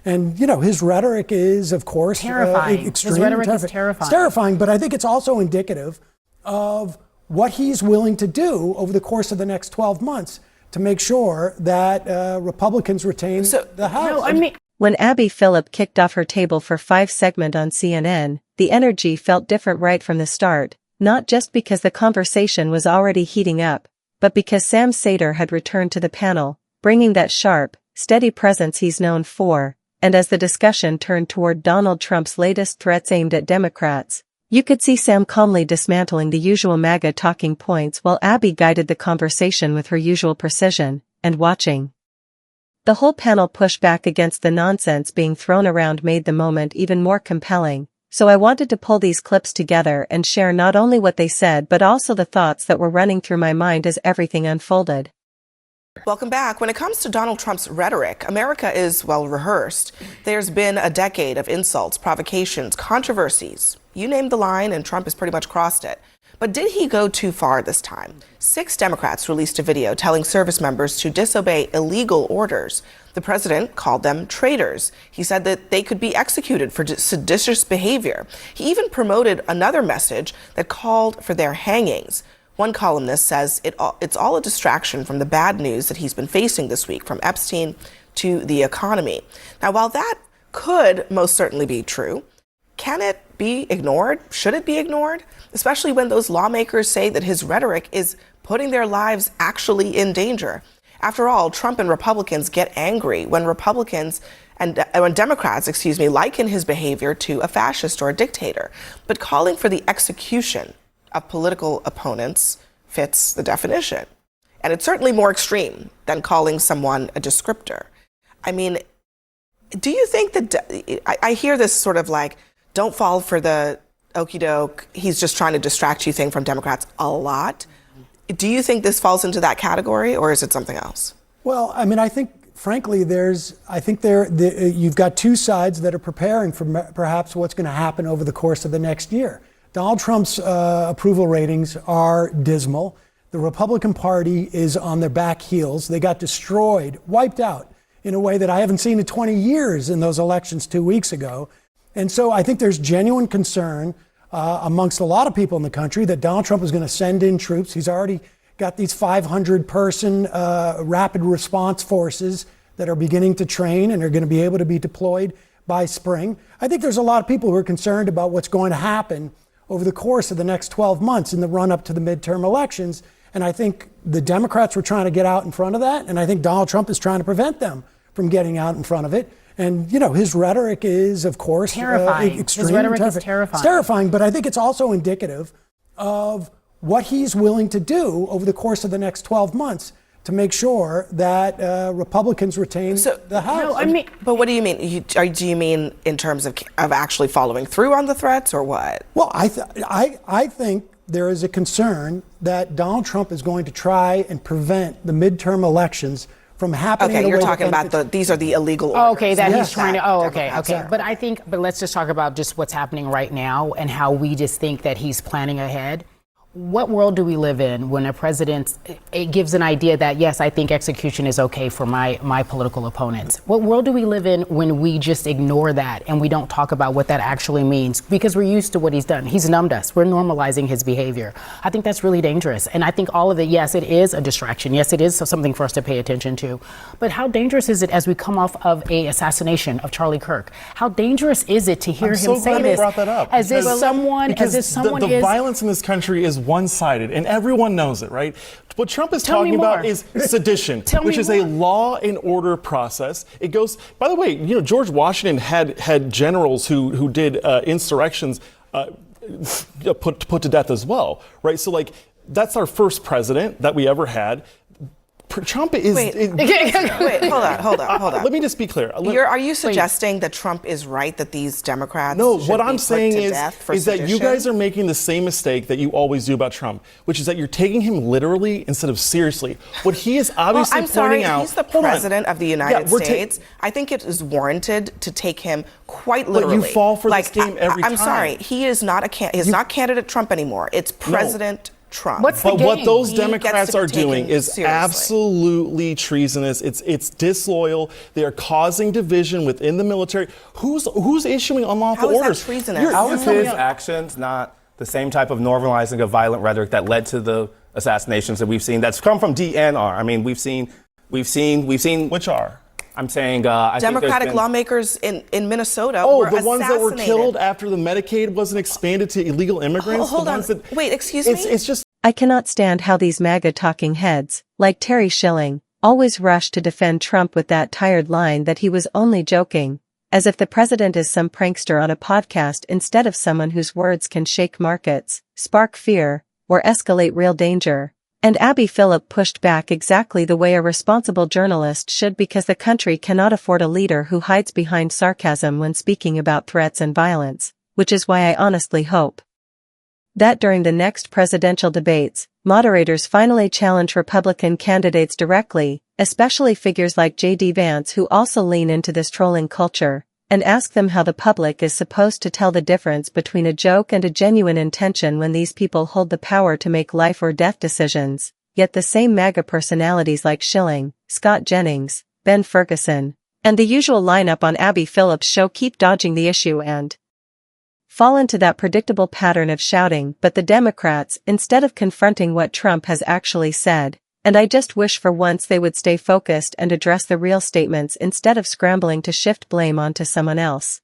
And, you know, his rhetoric is, of course, terrifying. Extreme. His rhetoric is terrifying. It's terrifying, but I think it's also indicative of what he's willing to do over the course of the next 12 months to make sure that Republicans retain the House. When Abby Phillip kicked off her table for 5 segment on CNN, the energy felt different right from the start, not just because the conversation was already heating up, but because Sam Seder had returned to the panel, bringing that sharp, steady presence he's known for, and as the discussion turned toward Donald Trump's latest threats aimed at Democrats, you could see Sam calmly dismantling the usual MAGA talking points while Abby guided the conversation with her usual precision, and watching. The whole panel pushback against the nonsense being thrown around made the moment even more compelling, so I wanted to pull these clips together and share not only what they said but also the thoughts that were running through my mind as everything unfolded. Welcome back. When it comes to Donald Trump's rhetoric, America is well rehearsed. There's been a decade of insults, provocations, controversies. You named the line and Trump has pretty much crossed it. But did he go too far this time? 6 Democrats released a video telling service members to disobey illegal orders. The president called them traitors. He said that they could be executed for seditious behavior. He even promoted another message that called for their hangings. One columnist says it's all a distraction from the bad news that he's been facing this week, from Epstein to the economy. Now, while that could most certainly be true, can it be ignored? Should it be ignored? Especially when those lawmakers say that his rhetoric is putting their lives actually in danger. After all, Trump and Republicans get angry when Democrats, liken his behavior to a fascist or a dictator. But calling for the execution of political opponents fits the definition. And it's certainly more extreme than calling someone a descriptor. I mean, do you think that, I hear this sort of like, don't fall for the okie doke, he's just trying to distract you thing from Democrats a lot. Do you think this falls into that category, or is it something else? Well, I mean, I think, frankly, you've got 2 sides that are preparing for perhaps what's going to happen over the course of the next year. Donald Trump's approval ratings are dismal. The Republican Party is on their back heels. They got destroyed, wiped out in a way that I haven't seen in 20 years in those elections 2 weeks ago. And so I think there's genuine concern amongst a lot of people in the country that Donald Trump is going to send in troops. He's already got these 500-person rapid response forces that are beginning to train and are going to be able to be deployed by spring. I think there's a lot of people who are concerned about what's going to happen over the course of the next 12 months in the run-up to the midterm elections. And I think the Democrats were trying to get out in front of that, and I think Donald Trump is trying to prevent them from getting out in front of it. And, you know, his rhetoric is, of course, terrifying. Extreme. His rhetoric is terrifying. It's terrifying, but I think it's also indicative of what he's willing to do over the course of the next 12 months to make sure that Republicans retain the House. No, but what do you mean? Do you mean in terms of actually following through on the threats, or what? Well, I think there is a concern that Donald Trump is going to try and prevent the midterm elections from happening. Okay, you're talking about these are the illegal orders. Oh, okay, that he's trying to. Oh, okay. Sorry. But let's just talk about just what's happening right now and how we just think that he's planning ahead. What world do we live in when a president gives an idea that, yes, I think execution is okay for my political opponents? What world do we live in when we just ignore that and we don't talk about what that actually means? Because we're used to what he's done. He's numbed us. We're normalizing his behavior. I think that's really dangerous. And I think all of it, yes, it is a distraction. Yes, it is something for us to pay attention to. But how dangerous is it as we come off of an assassination of Charlie Kirk? How dangerous is it to hear him say this? Brought that up. As if someone the violence in this country is one-sided, and everyone knows it, right? What Trump is talking about is sedition, which is a law and order process. It goes, by the way, you know, George Washington had generals who did insurrections put to death as well, right? So, like, that's our first president that we ever had. Trump is... Wait, hold on. Let me just be clear. Are you suggesting that Trump is right that these Democrats what I'm saying is sedition? that you guys are making the same mistake that you always do about Trump, which is that you're taking him literally instead of seriously. What he is obviously pointing out... He's the president of the United States. I think it is warranted to take him quite literally. But you fall for this game every time. I'm sorry. He is not not candidate Trump anymore. It's President Trump. What's the But game? what those He gets Democrats to be are doing taken is seriously. absolutely treasonous. It's disloyal. They are causing division within the military. Who's issuing unlawful How is that orders? treasonous? How is his actions not the same type of normalizing of violent rhetoric that led to the assassinations that we've seen? That's come from DNR. I mean, we've seen. Which are? I'm saying I think Democratic there's been, lawmakers in Minnesota Oh, were the ones that were assassinated. killed after the Medicaid wasn't expanded to illegal immigrants. Hold the on. ones that, Wait, excuse me? It's just. I cannot stand how these MAGA talking heads, like Terry Schilling, always rush to defend Trump with that tired line that he was only joking, as if the president is some prankster on a podcast instead of someone whose words can shake markets, spark fear, or escalate real danger. And Abby Phillip pushed back exactly the way a responsible journalist should, because the country cannot afford a leader who hides behind sarcasm when speaking about threats and violence, which is why I honestly hope that during the next presidential debates, moderators finally challenge Republican candidates directly, especially figures like J.D. Vance who also lean into this trolling culture, and ask them how the public is supposed to tell the difference between a joke and a genuine intention when these people hold the power to make life or death decisions. Yet the same MAGA personalities like Schilling, Scott Jennings, Ben Ferguson, and the usual lineup on Abby Phillip's show keep dodging the issue and fall into that predictable pattern of shouting. But the Democrats, instead of confronting what Trump has actually said, and I just wish for once they would stay focused and address the real statements instead of scrambling to shift blame onto someone else.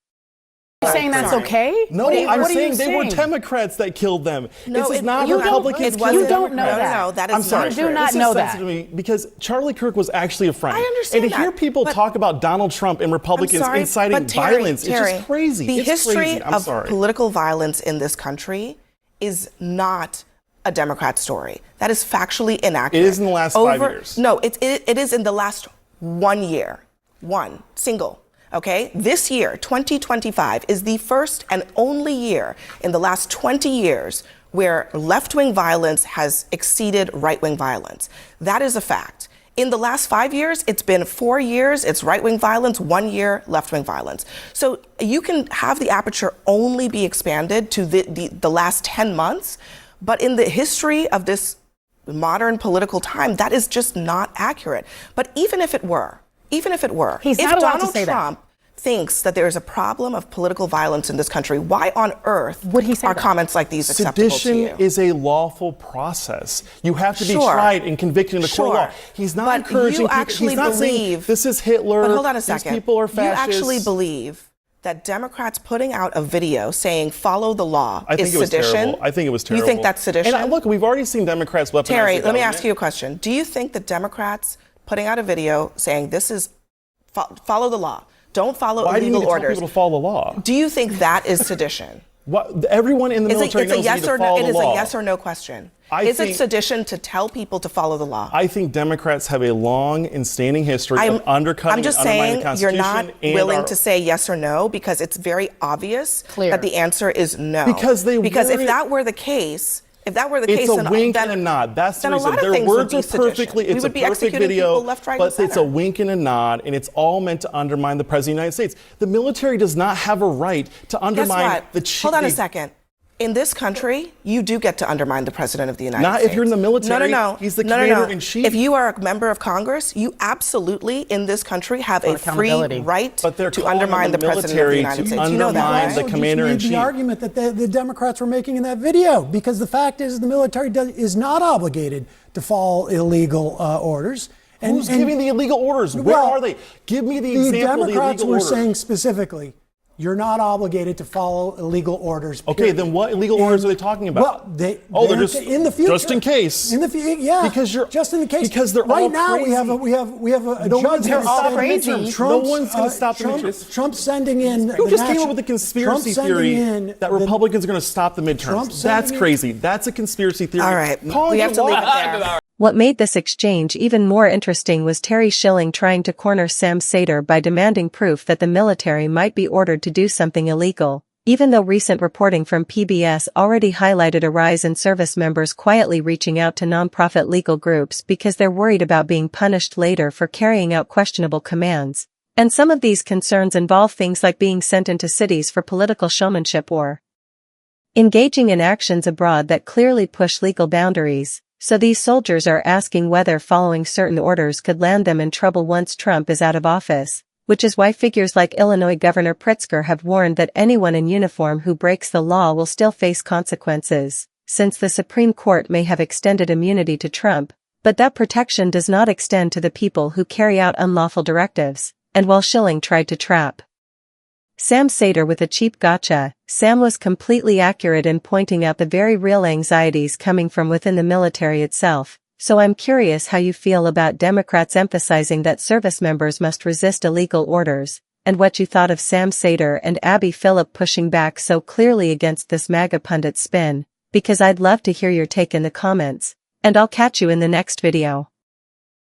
You're saying that's okay? No, What are you- I'm what are you saying they were Democrats that killed them. No, this is it- not you don't- Republicans it killing You wasn't- don't know Democrats. that. No, that is I'm sorry. not You do not this know is that. sensitive to me because Charlie Kirk was actually a friend. I understand And to hear that, people but- talk about Donald Trump and Republicans I'm sorry, inciting but Terry, violence, it's just crazy. The It's history crazy. I'm of sorry. political violence in this country is not a Democrat story. That is factually inaccurate. It is in the last 5 years. No, it is in the last 1 year. One, single. Okay? This year, 2025, is the first and only year in the last 20 years where left-wing violence has exceeded right-wing violence. That is a fact. In the last 5 years, it's been 4 years, it's right-wing violence, 1 year left-wing violence. So you can have the aperture only be expanded to the last 10 months, but in the history of this modern political time, that is just not accurate. But even if it were, He's if not allowed to Donald say that. Trump thinks that there is a problem of political violence in this country, why on earth Would he say are that? comments like these acceptable to Sedition you? is a lawful process. You have to be Sure. tried and convicted in the court of law. Sure. He's not But encouraging you people. actually He's not saying believe- this is Hitler. But hold on a second. These people are fascists. You actually believe that Democrats putting out a video saying follow the law I think is it was sedition? terrible. I think it was terrible. You think that's sedition? And look, we've already seen Democrats weaponize Terry, the let me government. ask you a question. Do you think that Democrats putting out a video saying this is follow the law, don't follow Why do you need illegal to tell orders? people to follow the law? Do you think that is sedition? Everyone in the military It's a knows yes you need to or no. follow It the is law. a yes or no question. I Is it think- sedition to tell people to follow the law? I think Democrats have a long and standing history of undercutting I'm just and undermining saying the Constitution. you're not and willing our- to say yes or no because it's very obvious Clear. that the answer is no. Because if if that were the case, It's a wink and a nod. That's the then a reason. lot of Their things words would are be sedition. perfectly. We It's a would be perfect executing video, people left, right, but and it's a center. wink and a nod, and it's all meant to undermine the president of the United States. The military does not have a right to Guess undermine what? the chief. Hold on a second. In this country, you do get to undermine the president of the United Not States. if you're in the military. No. He's the No. commander-in-chief. If you are a member of Congress, you absolutely, in this country, have a free accountability. right But they're to calling on undermine the the president of the military United to States. You know that, undermine right? the Also commander-in-chief. just made the argument that the Democrats were making in that video, because the fact is the military is not obligated to follow illegal orders. Who's giving the illegal orders? Where Well, are they? Give me the The example of the Democrats illegal were orders. saying specifically, you're not obligated to follow illegal orders. Okay, period. then what illegal orders are they talking about? Well, they're just in the future. just in case. In the future, yeah. Because you're just in the case. because they're right all now crazy. we have a No judge one's gonna that stop said the crazy. midterms. Trump's, No one's going to stop the Trump, midterms. Trump's sending in. Who just came up with the conspiracy theory that Republicans are going to stop the midterms? Trump's That's sending in- crazy. That's a conspiracy theory. All right, Calling we have it to leave it law. there. What made this exchange even more interesting was Terry Schilling trying to corner Sam Seder by demanding proof that the military might be ordered to do something illegal, even though recent reporting from PBS already highlighted a rise in service members quietly reaching out to nonprofit legal groups because they're worried about being punished later for carrying out questionable commands. And some of these concerns involve things like being sent into cities for political showmanship or engaging in actions abroad that clearly push legal boundaries. So these soldiers are asking whether following certain orders could land them in trouble once Trump is out of office, which is why figures like Illinois Governor Pritzker have warned that anyone in uniform who breaks the law will still face consequences, since the Supreme Court may have extended immunity to Trump, but that protection does not extend to the people who carry out unlawful directives, and while Schilling tried to trap Sam Seder with a cheap gotcha, Sam was completely accurate in pointing out the very real anxieties coming from within the military itself. So I'm curious how you feel about Democrats emphasizing that service members must resist illegal orders, and what you thought of Sam Seder and Abby Phillip pushing back so clearly against this MAGA pundit spin, because I'd love to hear your take in the comments, and I'll catch you in the next video.